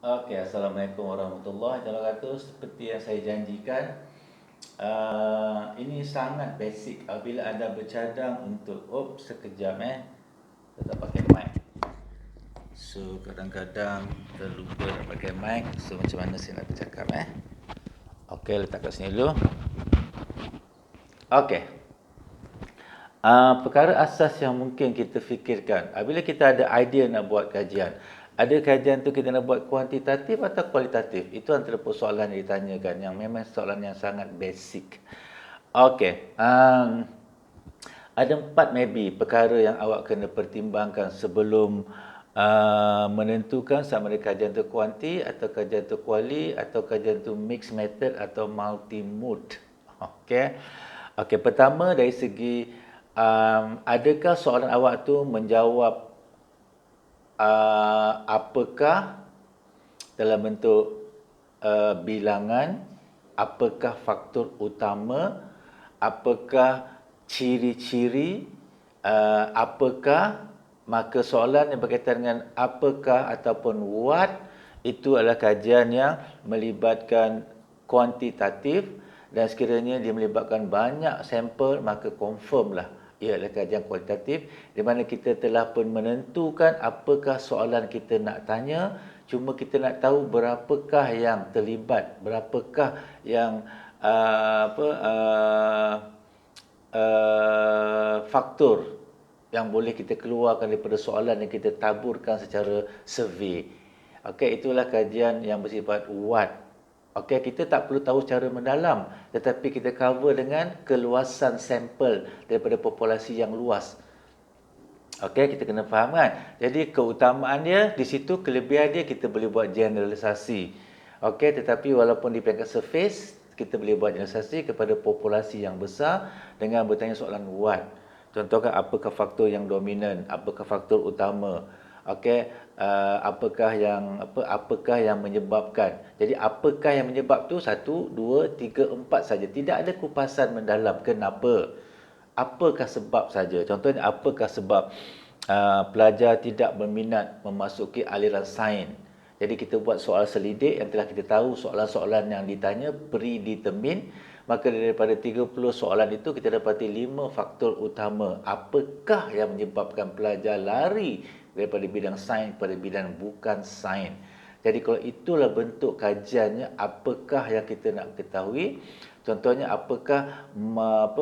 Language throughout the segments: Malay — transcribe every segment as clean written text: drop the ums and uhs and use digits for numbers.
Okey, Assalamualaikum warahmatullahi wabarakatuh. Seperti yang saya janjikan, ini sangat basic apabila anda bercadang untuk sekejap tak pakai mic. So kadang-kadang terlupa nak pakai mic. So macam mana saya nak bercakap Okey, letak kat sini dulu. Okey. Perkara asas yang mungkin kita fikirkan apabila kita ada idea nak buat kajian. Ada kajian tu kita nak buat kuantitatif atau kualitatif? Itu antara persoalan yang ditanyakan yang memang soalan yang sangat basic. Okey. Ada 4 maybe perkara yang awak kena pertimbangkan sebelum menentukan sama ada kajian tu kuanti atau kajian tu kuali atau kajian tu mixed method atau multi mode. Okey. Okey, pertama dari segi adakah soalan awak tu menjawab apakah dalam bentuk bilangan, apakah faktor utama, apakah ciri-ciri, apakah, maka soalan yang berkaitan dengan apakah ataupun what itu adalah kajian yang melibatkan kuantitatif, dan sekiranya dia melibatkan banyak sampel maka confirm lah ia adalah kajian kualitatif, di mana kita telah pun menentukan apakah soalan kita nak tanya, cuma kita nak tahu berapakah yang terlibat, berapakah yang faktor yang boleh kita keluarkan daripada soalan yang kita taburkan secara survey. Okey, itulah kajian yang bersifat what. Okey, kita tak perlu tahu secara mendalam, tetapi kita cover dengan keluasan sampel daripada populasi yang luas. Okey, kita kena faham kan? Jadi keutamaan dia di situ, kelebihan dia kita boleh buat generalisasi. Okey, tetapi walaupun di peringkat surface, kita boleh buat generalisasi kepada populasi yang besar dengan bertanya soalan what. Contohkan apakah faktor yang dominan, apakah faktor utama. Okey, apakah yang menyebabkan. Jadi apakah yang menyebab tu 1, 2, 3, 4 saja. Tidak ada kupasan mendalam kenapa. Apakah sebab saja. Contohnya apakah sebab pelajar tidak berminat memasuki aliran sains. Jadi kita buat soal selidik yang telah kita tahu soalan-soalan yang ditanya predetermined. Maka daripada 30 soalan itu kita dapati 5 faktor utama. Apakah yang menyebabkan pelajar lari daripada bidang sains pada bidang bukan sains. Jadi kalau itulah bentuk kajiannya, apakah yang kita nak ketahui. Contohnya apakah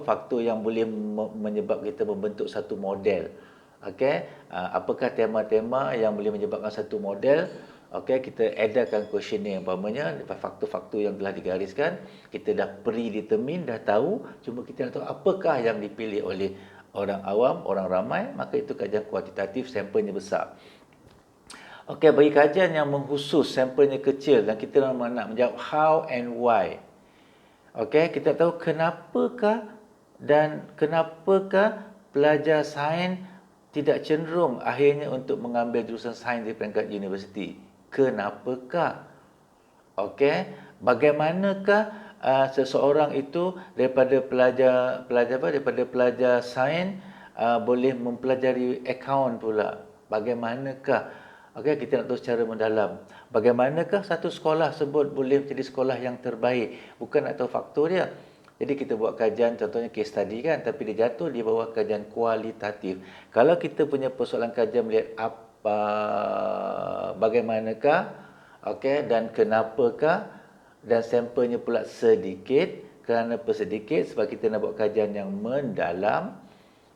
faktor yang boleh menyebabkan kita membentuk satu model. Okey, apakah tema-tema yang boleh menyebabkan satu model. Okey, kita edarkan questionnaire umpamanya, faktor-faktor yang telah digariskan, kita dah predetermine, dah tahu, cuma kita nak tahu apakah yang dipilih oleh orang awam, orang ramai, maka itu kajian kuantitatif, sampelnya besar. Okey, bagi kajian yang mengkhusus, sampelnya kecil dan kita nak menjawab how and why. Okey, kita tahu kenapakah pelajar sains tidak cenderung akhirnya untuk mengambil jurusan sains di peringkat universiti. Kenapakah? Okey, bagaimanakah seseorang itu daripada pelajar sains boleh mempelajari akaun pula? Bagaimanakah? Okey, kita nak tahu secara mendalam. Bagaimanakah satu sekolah sebut boleh menjadi sekolah yang terbaik? Bukan nak tahu faktor dia. Jadi kita buat kajian, contohnya case study kan, tapi dia jatuh di bawah kajian kualitatif. Kalau kita punya persoalan kajian melihat bagaimanakah, okey, dan kenapakah, dan sampelnya pula sedikit. Kerana sedikit? Sebab kita nak buat kajian yang mendalam.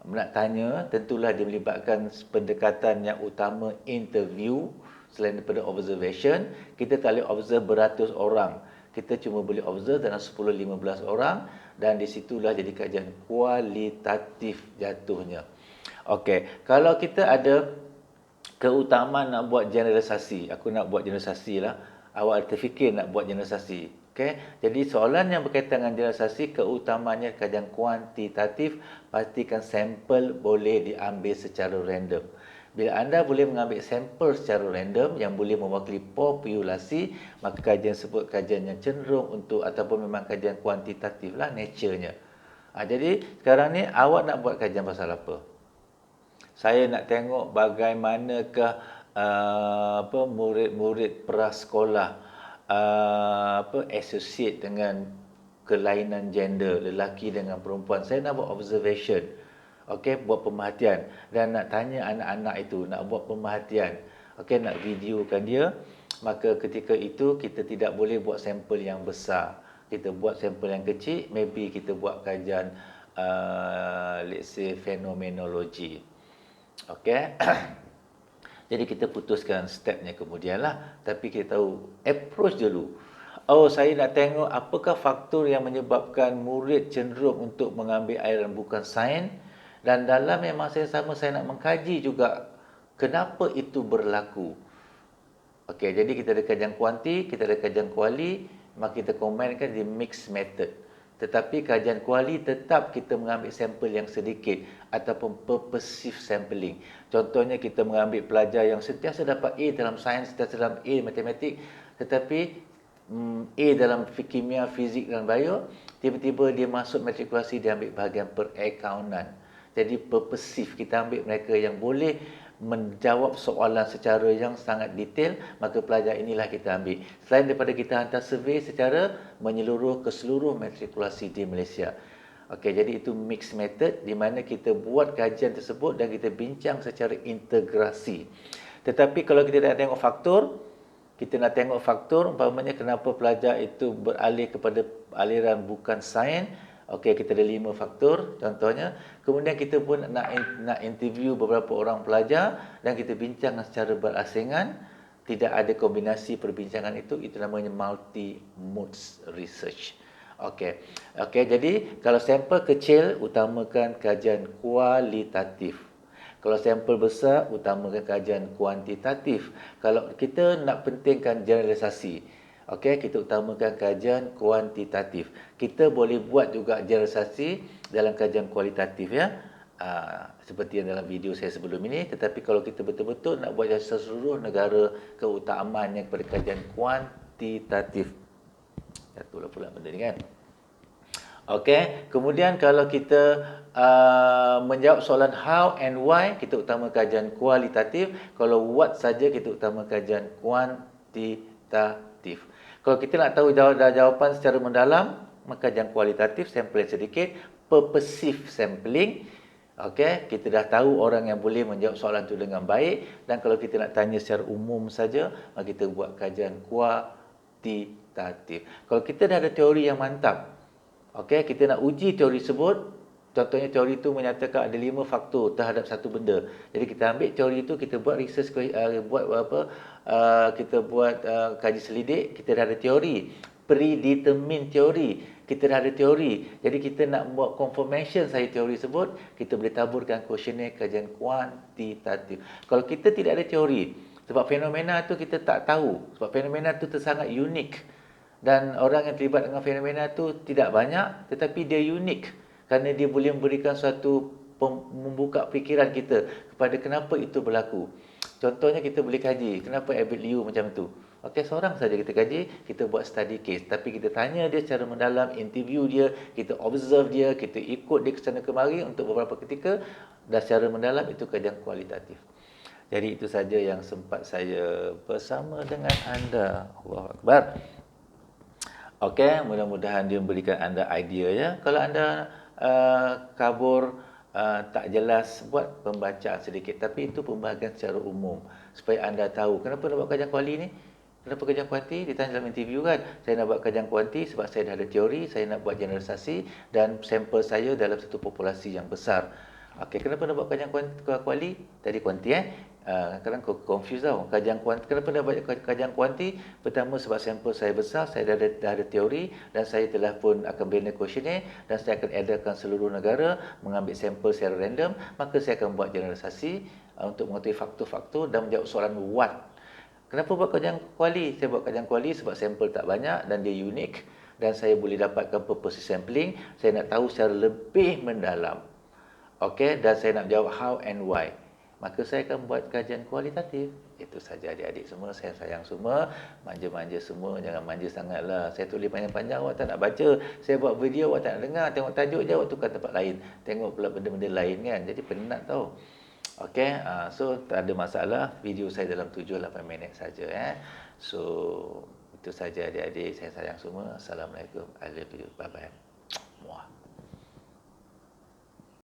Nak tanya, tentulah dia melibatkan pendekatan yang utama interview selain daripada observation. Kita tak boleh observe beratus orang. Kita cuma boleh observe dalam 10-15 orang, dan di situlah jadi kajian kualitatif jatuhnya. Okey, kalau kita ada keutamaan nak buat generalisasi, aku nak buat generalisasi lah. Awak terfikir nak buat generalisasi. Okey, jadi soalan yang berkaitan dengan generalisasi, keutamanya kajian kuantitatif, pastikan sampel boleh diambil secara random. Bila anda boleh mengambil sampel secara random yang boleh mewakili populasi, maka kajian sebut kajian yang cenderung untuk ataupun memang kajian kuantitatif lah nature-nya. Jadi sekarang ni awak nak buat kajian pasal apa? Saya nak tengok bagaimanakah murid-murid prasekolah associate dengan kelainan gender, lelaki dengan perempuan. Saya nak buat observation. Okey, buat pemerhatian dan nak tanya anak-anak itu, nak buat pemerhatian. Okey, nak videokan dia. Maka ketika itu kita tidak boleh buat sampel yang besar. Kita buat sampel yang kecil, maybe kita buat kajian let's say fenomenology. Okey. Jadi kita putuskan stepnya kemudian lah. Tapi kita tahu approach dulu. Oh, saya nak tengok apakah faktor yang menyebabkan murid cenderung untuk mengambil aliran bukan sains. Dan dalam yang masa yang sama saya nak mengkaji juga kenapa itu berlaku. Okey, jadi kita ada kajian kuanti, kita ada kajian kuali, maka kita combine di mixed method. Tetapi kajian kuali tetap kita mengambil sampel yang sedikit ataupun purposive sampling. Contohnya kita mengambil pelajar yang sentiasa dapat A dalam sains, sentiasa dalam A matematik, tetapi A dalam kimia, fizik dan bio, tiba-tiba dia masuk matrikulasi, dia ambil bahagian perakaunan. Jadi purposive, kita ambil mereka yang boleh menjawab soalan secara yang sangat detail, maka pelajar inilah kita ambil. Selain daripada kita hantar survey secara menyeluruh ke seluruh matrikulasi di Malaysia. Okey, jadi itu mixed method di mana kita buat kajian tersebut dan kita bincang secara integrasi. Tetapi kalau kita nak tengok faktor, umpamanya kenapa pelajar itu beralih kepada aliran bukan sains. Okey, kita ada 5 faktor contohnya. Kemudian kita pun nak interview beberapa orang pelajar dan kita bincang secara berasingan. Tidak ada kombinasi perbincangan itu namanya multi-modes research. Okey. Okey, jadi kalau sampel kecil utamakan kajian kualitatif. Kalau sampel besar utamakan kajian kuantitatif. Kalau kita nak pentingkan generalisasi, okey, kita utamakan kajian kuantitatif. Kita boleh buat juga generalisasi dalam kajian kualitatif ya. Seperti yang dalam video saya sebelum ini. Tetapi kalau kita betul-betul nak buat seluruh negara, keutamaannya kepada kajian kuantitatif. Jatuhlah pula benda ni kan. Okey, kemudian kalau kita menjawab soalan how and why, kita utamakan kajian kualitatif. Kalau what saja, kita utamakan kajian kuantitatif. Kalau kita nak tahu jawapan secara mendalam, maka kajian kualitatif, sampel yang sedikit, purposive sampling. Okey, kita dah tahu orang yang boleh menjawab soalan itu dengan baik. Dan kalau kita nak tanya secara umum saja, maka kita buat kajian kuantitatif. Kalau kita dah ada teori yang mantap, okey, kita nak uji teori tersebut. Contohnya teori itu menyatakan ada 5 faktor terhadap satu benda. Jadi kita ambil teori itu, kita buat research, kita buat kaji selidik, kita dah ada teori, predetermined teori, kita dah ada teori. Jadi kita nak buat confirmation saya teori tersebut, kita boleh taburkan kuesioner kajian kuantitatif. Kalau kita tidak ada teori, sebab fenomena itu kita tak tahu, sebab fenomena itu sangat unik. Dan orang yang terlibat dengan fenomena itu tidak banyak, tetapi dia unik. Kerana dia boleh memberikan suatu membuka fikiran kita kepada kenapa itu berlaku. Contohnya kita boleh kaji, kenapa Albert Liu macam tu. Okey, seorang saja kita kaji, kita buat study case. Tapi kita tanya dia secara mendalam, interview dia, kita observe dia, kita ikut dia ke sana kemari untuk beberapa ketika. Dan secara mendalam itu kajian kualitatif. Jadi itu saja yang sempat saya bersama dengan anda. Allahu Akbar. Okey, mudah-mudahan dia memberikan anda idea ya. Kalau anda kabur, tak jelas, buat pembacaan sedikit. Tapi itu pembahagian secara umum. Supaya anda tahu, kenapa nak buat kajian kuali ni? Kenapa kajian kuanti? Ditanya dalam interview kan. Saya nak buat kajian kuanti sebab saya dah ada teori, saya nak buat generalisasi dan sampel saya dalam satu populasi yang besar. Okey, kenapa nak buat kajian kuali? Tadi kuanti kadang confuse tau. Kajian kuanti, kenapa nak buat kajian kuanti? Pertama sebab sampel saya besar, saya dah ada teori dan saya telah pun akan bina kuesioner dan saya akan edarkan seluruh negara, mengambil sampel secara random, maka saya akan buat generalisasi untuk mengetahui faktor-faktor dan menjawab soalan what. Kenapa buat kajian kuali? Saya buat kajian kuali sebab sampel tak banyak dan dia unik dan saya boleh dapatkan purpose sampling. Saya nak tahu secara lebih mendalam. Okey, dan saya nak jawab how and why. Maka saya akan buat kajian kualitatif. Itu saja adik-adik semua. Saya sayang semua. Manja-manja semua. Jangan manja sangatlah. Saya tulis panjang-panjang, awak tak nak baca. Saya buat video, awak tak nak dengar. Tengok tajuk je, awak tukar tempat lain. Tengok pula benda-benda lain kan. Jadi penat tau. Okey, so tak ada masalah. Video saya dalam 7-8 minit saja. So, itu saja adik-adik. Saya sayang semua. Assalamualaikum. I love you. Bye-bye. Muah.